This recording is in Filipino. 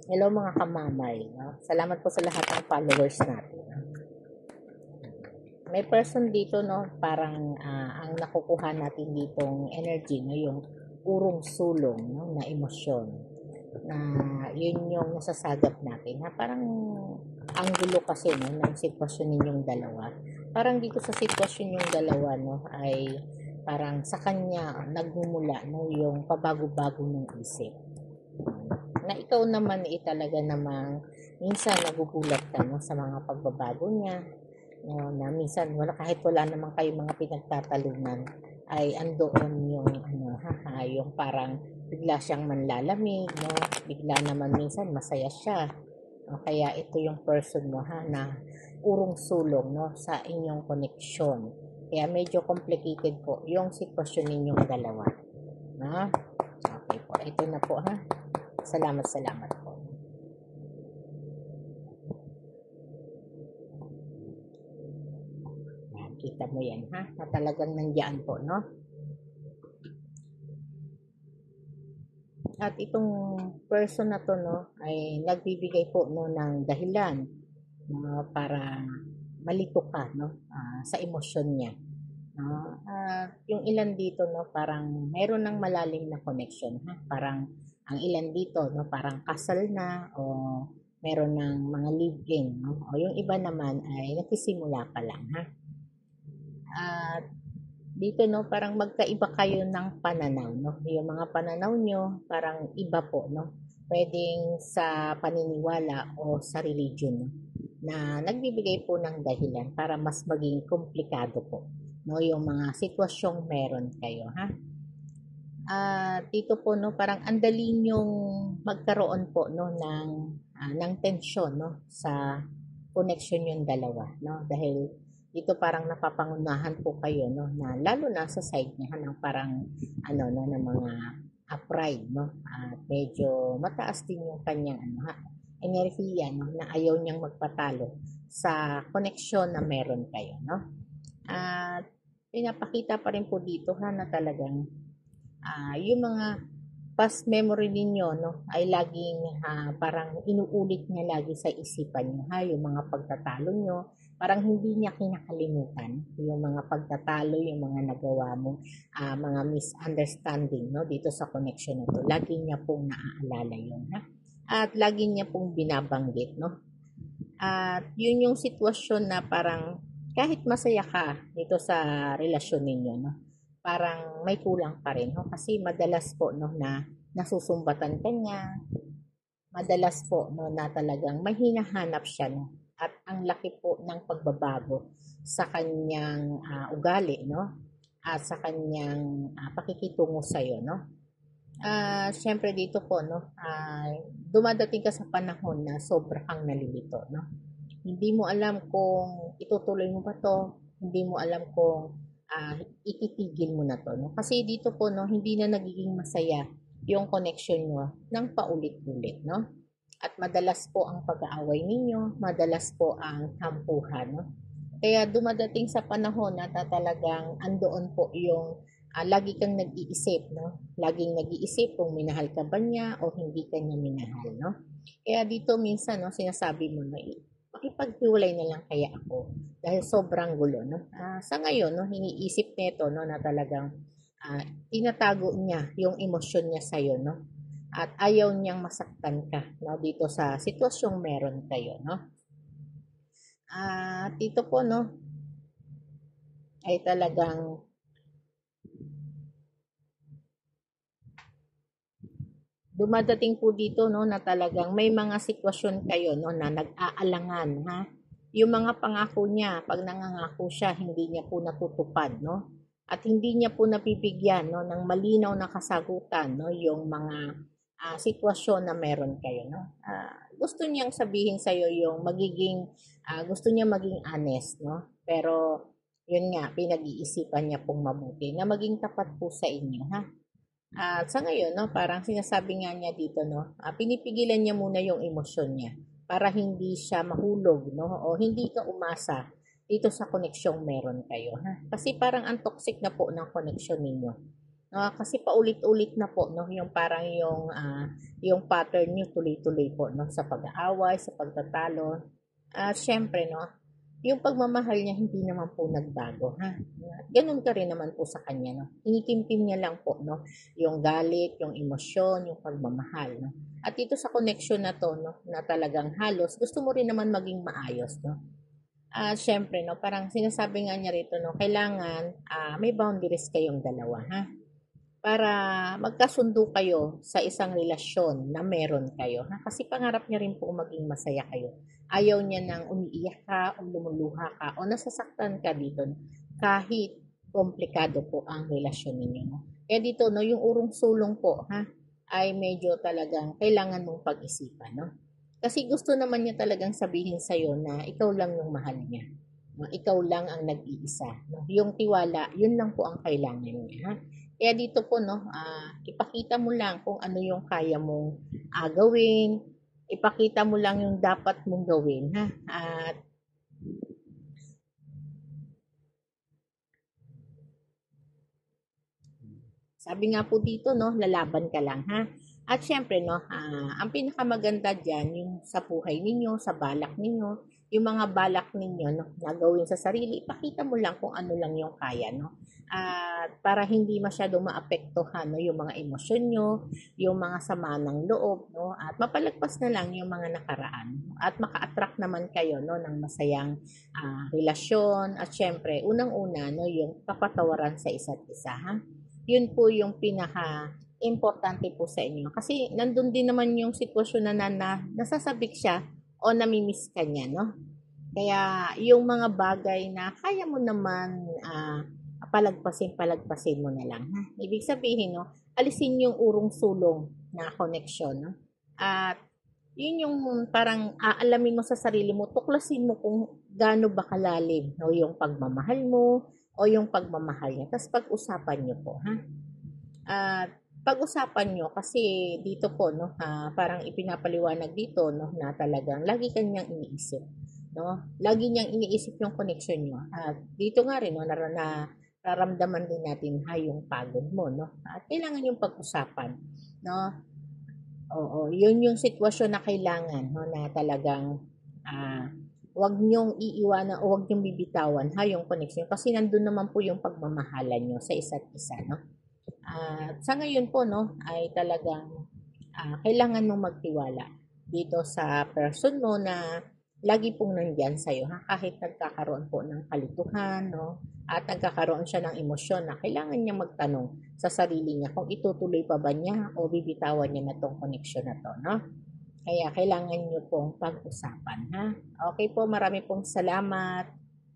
Hello mga kamamay, no? Salamat po sa lahat ng followers natin. No? May person dito, no, parang ang nakukuha natin ditong energy, no, yung urong sulong, no, na emosyon. Na yun yung nasasagap natin. Ha? Parang ang gulo kasi, no, ng sitwasyon ninyong dalawa. Parang dito sa sitwasyon yung dalawa, no, ay parang sa kanya nagmumula, no, yung pabago-bago ng isip na ikaw naman talaga namang minsan nagugulat ka, no, sa mga pagbabago niya, no, na minsan kahit wala naman kayong mga pinagtatalunan ay andoon yung yung parang bigla siyang manlalamig, no, bigla naman minsan masaya siya, no? Kaya ito yung person mo, na urong sulong, no, sa inyong koneksyon. Kaya medyo complicated po yung sitwasyon ninyong dalawa, no? Okay po, ito na po, salamat po. Yan, kita mo yan, na talagang nandiyan po, no? At itong person na to, no, ay nagbibigay po, no, ng dahilan, no, para malito ka, no, sa emosyon niya. No? Yung ilan dito, no, parang meron ng malalim na connection, parang ang ilan dito, no, parang kasal na o meron ng mga live-in, no? O yung iba naman ay nagsisimula pa lang, At dito, no, parang magkaiba kayo ng pananaw, no? Yung mga pananaw nyo parang iba po, no? Pwedeng sa paniniwala o sa religion, no? Na nagbibigay po ng dahilan para mas maging komplikado po, no, yung mga sitwasyong meron kayo, dito po, no, parang andali yung magkaroon po, no, ng tensyon, no, sa connection yung dalawa, no, dahil dito parang napapangunahan po kayo, no, na lalo na sa side niya, ng parang no, ng mga pride, no, at medyo mataas din yung kanyang enerhiya, no, na ayaw niyang magpatalo sa connection na meron kayo, no. At pinapakita pa rin po dito, na talagang yung mga past memory ninyo, no, ay laging parang inuulit niya lagi sa isipan niyo, yung mga pagtatalo niyo, parang hindi niya kinakalimutan yung mga pagtatalo, yung mga nagawa mo, mga misunderstanding, no, dito sa connection na to. Lagi niya pong naaalala yun, at lagi niya pong binabanggit, no. At yun yung sitwasyon na parang kahit masaya ka dito sa relasyon ninyo, no, parang may kulang pa rin, no? Kasi madalas po, no, na nasusumbatan ka niya, madalas po, no, na talagang may hinahanap siya, no? At ang laki po ng pagbabago sa kanyang ugali, no? At sa kanyang pakikitungo sa iyo, no? Siyempre dito po, no, dumadating ka sa panahon na sobra kang nalilito, no? Hindi mo alam kung itutuloy mo ba to, hindi mo alam kung ititigil mo na to, no? Kasi dito po, no, hindi na nagiging masaya yung connection nyo ng paulit-ulit, no? At madalas po ang pag-aaway ninyo, madalas po ang tampuhan, no? Kaya dumadating sa panahon na talagang andoon po yung lagi kang nag-iisip, no? Laging nag-iisip kung minahal ka ba niya o hindi ka niya minahal, no? Kaya dito minsan, no, sinasabi mo na makipaghiwalay na lang kaya ako dahil sobrang gulo, no? Sa ngayon, no, iniisip nito, no, na talagang tinatago niya yung emosyon niya sa iyo, no? At ayaw niyang masaktan ka, no, dito sa sitwasyong meron kayo, no? Dito po, no, ay talagang dumadating po dito, no, na talagang may mga sitwasyon kayo, no, na nag-aalangan, yung mga pangako niya, pag nangangako siya, hindi niya po natutupad, no, at hindi niya po napibigyan, no, ng malinaw na kasagutan, no, yung mga sitwasyon na meron kayo, no. Gusto niyang sabihin sa iyo yung magiging gusto niya maging honest, no, pero yun nga, pinag-iisipan niya pong mabuti na maging tapat po sa inyo, At sa ngayon, no, parang sinasabi nga niya dito, no, pinipigilan niya muna yung emosyon niya para hindi siya mahulog, no, o hindi ka umasa dito sa koneksyong meron kayo, Kasi parang ang toxic na po ng koneksyon ninyo. No, Kasi paulit-ulit na po, no, yung parang yung pattern niyo tuloy-tuloy po, no, sa pag-aaway, sa pagtatalo. At syempre, no, yung pagmamahal niya hindi naman po nagbago, ha. Ganun ka rin naman po sa kanya, no. Kinikimkim niya lang po, no, yung galit, yung emosyon, yung pagmamahal, no. At dito sa connection na to, no, na talagang halos gusto mo rin naman maging maayos, no. Siyempre, no, parang sinasabi nga niya rito, no, kailangan may boundaries kayong dalawa, ha? Para magkasundo kayo sa isang relasyon na meron kayo, ha? Kasi pangarap niya rin po maging masaya kayo. Ayaw niya nang umiiyak ka o lumuluha ka o nasasaktan ka dito kahit komplikado po ang relasyon ninyo, no? Kaya dito, no, yung urong sulong po, ha, ay medyo talagang kailangan mong pag-isipan, no? Kasi gusto naman niya talagang sabihin sa'yo na ikaw lang yung mahal niya. No? Ikaw lang ang nag-iisa. No? Yung tiwala, yun lang po ang kailangan niya. Ha? Kaya dito po, no, ipakita mo lang kung ano yung kaya mong gawin. Ipakita mo lang yung dapat mong gawin. Ha? At sabi nga po dito, no, lalaban ka lang, ha? At syempre, no, ang pinakamaganda dyan, yung sa buhay ninyo, sa balak ninyo, yung mga balak ninyo, no, na gawin sa sarili, ipakita mo lang kung ano lang yung kaya, no? At para hindi masyadong maapektuhan, no, yung mga emosyon nyo, yung mga sama ng loob, no, at mapalagpas na lang yung mga nakaraan. At maka-attract naman kayo, no, ng masayang relasyon. At syempre, unang-una, no, yung kapatawaran sa isa't isa, ha? Yun po yung pinaka importante po sa inyo. Kasi nandun din naman yung sitwasyon nasasabik siya o namimiss ka niya, no? Kaya yung mga bagay na kaya mo naman palagpasin mo na lang. Ha? Ibig sabihin, no, alisin yung urong sulong na connection, no? At yun yung parang aalamin mo sa sarili mo, tuklasin mo kung gaano ba kalalim, no, yung pagmamahal mo o yung pagmamahal niya. Tapos pag-usapan niyo po, ha? At pag-usapan nyo kasi dito po, no, parang ipinapaliwanag dito, no, na talagang lagi kanyang iniisip, no? Lagi niyang iniisip yung connection nyo. At dito nga rin, no, nararamdaman din natin yung pagod mo, no? At kailangan yung pag-usapan, no? Oo, yun yung sitwasyon na kailangan, no, na talagang ah, wag niyong iiwanan o wag niyong bibitawan yung connection kasi nandun naman po yung pagmamahalan niyo sa isa't isa, no? At sa ngayon po, no, ay talagang kailangan mong magtiwala dito sa person mo na lagi pong nandyan sa'yo, ha? Kahit nagkakaroon po ng kalituhan, no? At nagkakaroon siya ng emosyon na kailangan niya magtanong sa sarili niya kung itutuloy pa ba niya o bibitawan niya na tong connection na to, no? Kaya kailangan niyo pong pag-usapan, ha? Okay po, marami pong salamat.